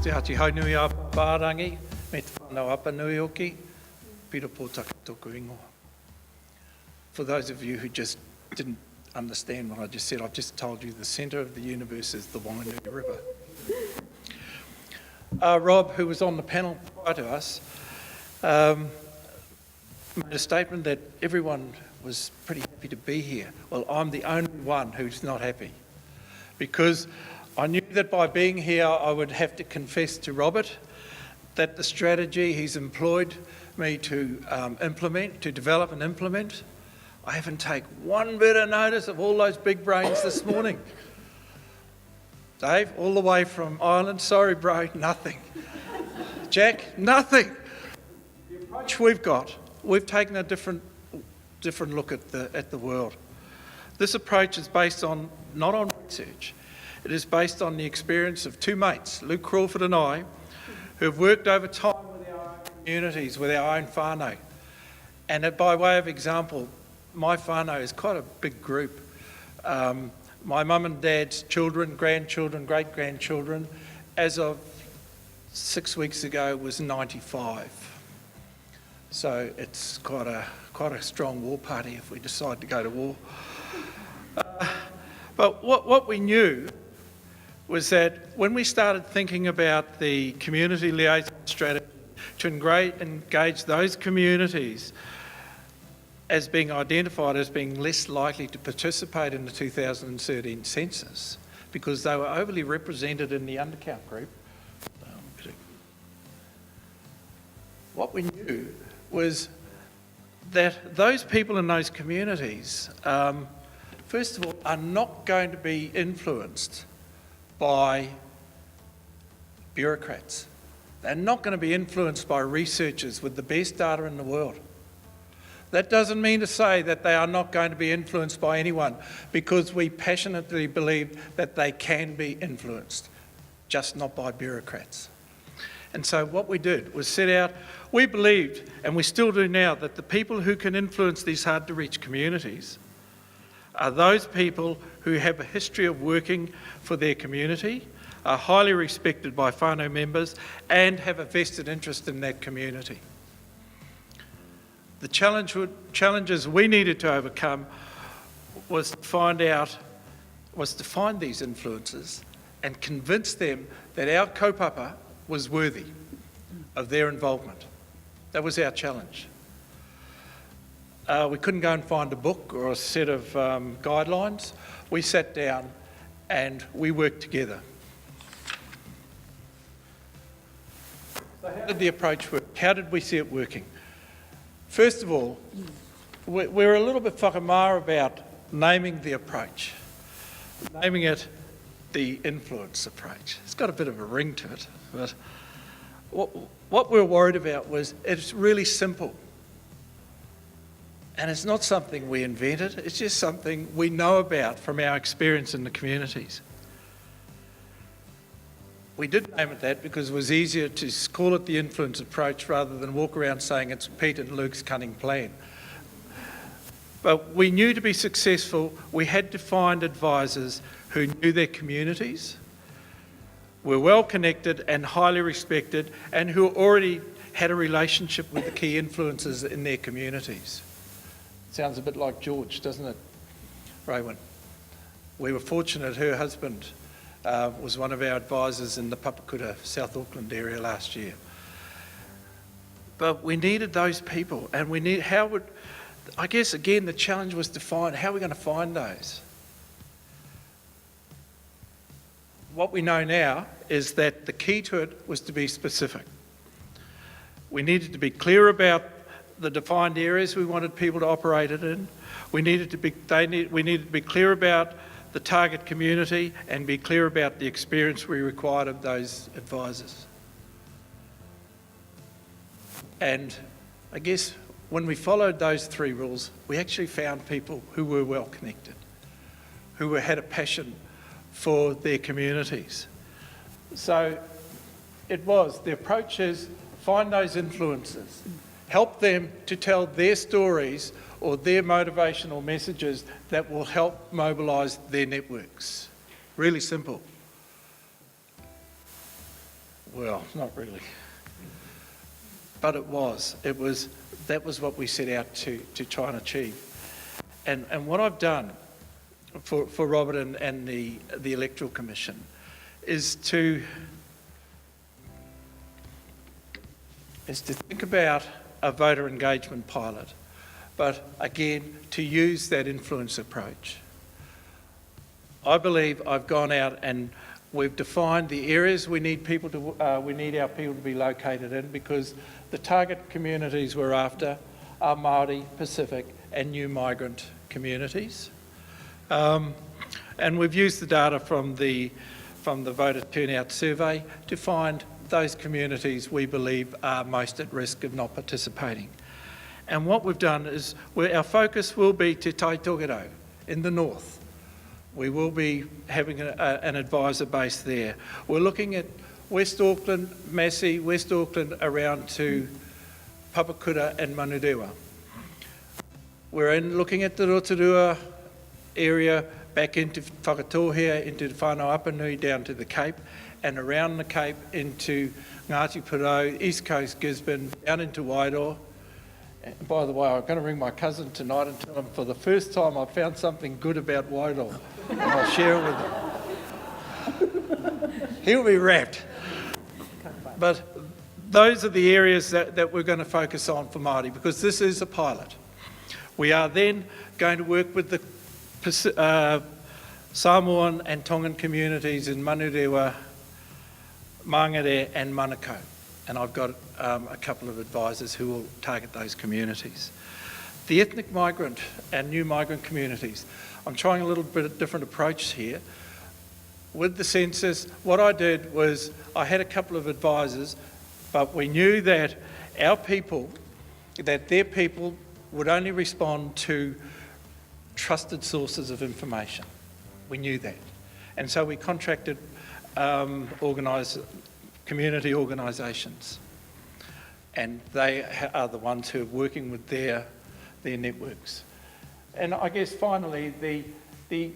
te hati haunui a Pārangi, me te whanau apa nui oki, pira Potaka tōku ingoa. For those of you who just didn't understand what I just said, I've just told you the centre of the universe is the Whanganui River. Rob, who was on the panel prior to us, made a statement that everyone was pretty happy to be here. Well, I'm the only one who's not happy, because I knew that by being here I would have to confess to Robert that the strategy he's employed me to implement, to develop and implement, I haven't taken one bit of notice of all those big brains this morning. Dave, all the way from Ireland, sorry bro, nothing. Jack, nothing. The approach we've taken a different look at the world. This approach is based on, not on research, it is based on the experience of two mates, Luke Crawford and I, who have worked over time with our own communities, with our own whānau. And by way of example, my whānau is quite a big group. My mum and dad's children, grandchildren, great-grandchildren, as of 6 weeks ago was 95. So it's quite a strong war party if we decide to go to war. But what we knew was that when we started thinking about the community liaison strategy to engage those communities as being identified as being less likely to participate in the 2013 census because they were overly represented in the undercount group, what we knew was that those people in those communities, first of all, are not going to be influenced by bureaucrats. They're not going to be influenced by researchers with the best data in the world. That doesn't mean to say that they are not going to be influenced by anyone, because we passionately believe that they can be influenced, just not by bureaucrats. And so what we did was set out, we believed, and we still do now, that the people who can influence these hard-to-reach communities are those people who have a history of working for their community, are highly respected by whānau members, and have a vested interest in that community. The challenges we needed to overcome was to find these influences and convince them that our kaupapa was worthy of their involvement. That was our challenge. We couldn't go and find a book or a set of guidelines. We sat down and we worked together. So how did the approach work? How did we see it working? First of all, we're a little bit whakamara about naming the approach, naming it the influence approach. It's got a bit of a ring to it, but what we were worried about was it's really simple. And it's not something we invented, it's just something we know about from our experience in the communities. We did name it that because it was easier to call it the influence approach rather than walk around saying it's Pete and Luke's cunning plan. But we knew to be successful, we had to find advisors who knew their communities, were well connected and highly respected, and who already had a relationship with the key influencers in their communities. Sounds a bit like George, doesn't it, Raywin? We were fortunate her husband was one of our advisors in the Papakura, South Auckland area last year. But we needed those people, and I guess again the challenge was to find, how are we going to find those? What we know now is that the key to it was to be specific. We needed to be clear about the defined areas we wanted people to operate it in. We needed to be clear about the target community and be clear about the experience we required of those advisors. And I guess when we followed those three rules, we actually found people who were well connected, who had a passion for their communities. So the approach is find those influencers, help them to tell their stories or their motivational messages that will help mobilise their networks. Really simple. Well, not really. But it was. That was what we set out to try and achieve. And what I've done for Robert and the Electoral Commission is to think about a voter engagement pilot, but again, to use that influence approach. I believe I've gone out and we've defined the areas we need our people to be located in, because the target communities we're after are Māori, Pacific and new migrant communities. And we've used the data from the voter turnout survey to find those communities we believe are most at risk of not participating. And what we've done is our focus will be Te Tai Tokerau in the north. We will be having an advisor base there. We're looking at West Auckland, Massey, West Auckland around to Papakura and Manurewa. We're looking at the Rotorua area back into Whakatohea, into the Whānau Apanui, down to the Cape, and around the Cape into Ngāti Porou, East Coast Gisborne, down into Wairoa. And by the way, I'm going to ring my cousin tonight and tell him for the first time I found something good about Wairoa, and I'll share it with him. He'll be wrapped. But those are the areas that we're going to focus on for Māori, because this is a pilot. We are then going to work with the Samoan and Tongan communities in Manurewa, Mangere and Manukau. And I've got a couple of advisors who will target those communities. The ethnic migrant and new migrant communities. I'm trying a little bit of different approach here. With the census, what I did was I had a couple of advisors, but we knew that their people would only respond to trusted sources of information. We knew that. And so we contracted community organisations. And they are the ones who are working with their networks. And I guess finally, the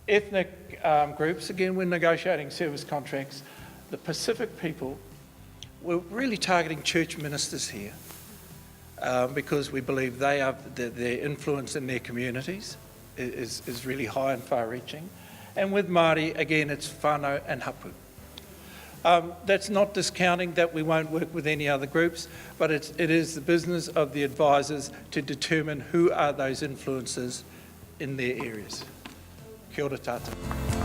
ethnic groups, again, we're negotiating service contracts. The Pacific people, we're really targeting church ministers here. Because we believe their influence in their communities is really high and far-reaching. And with Māori, again, it's whānau and hapu. That's not discounting that we won't work with any other groups, but it is the business of the advisors to determine who are those influencers in their areas. Kia ora tātou.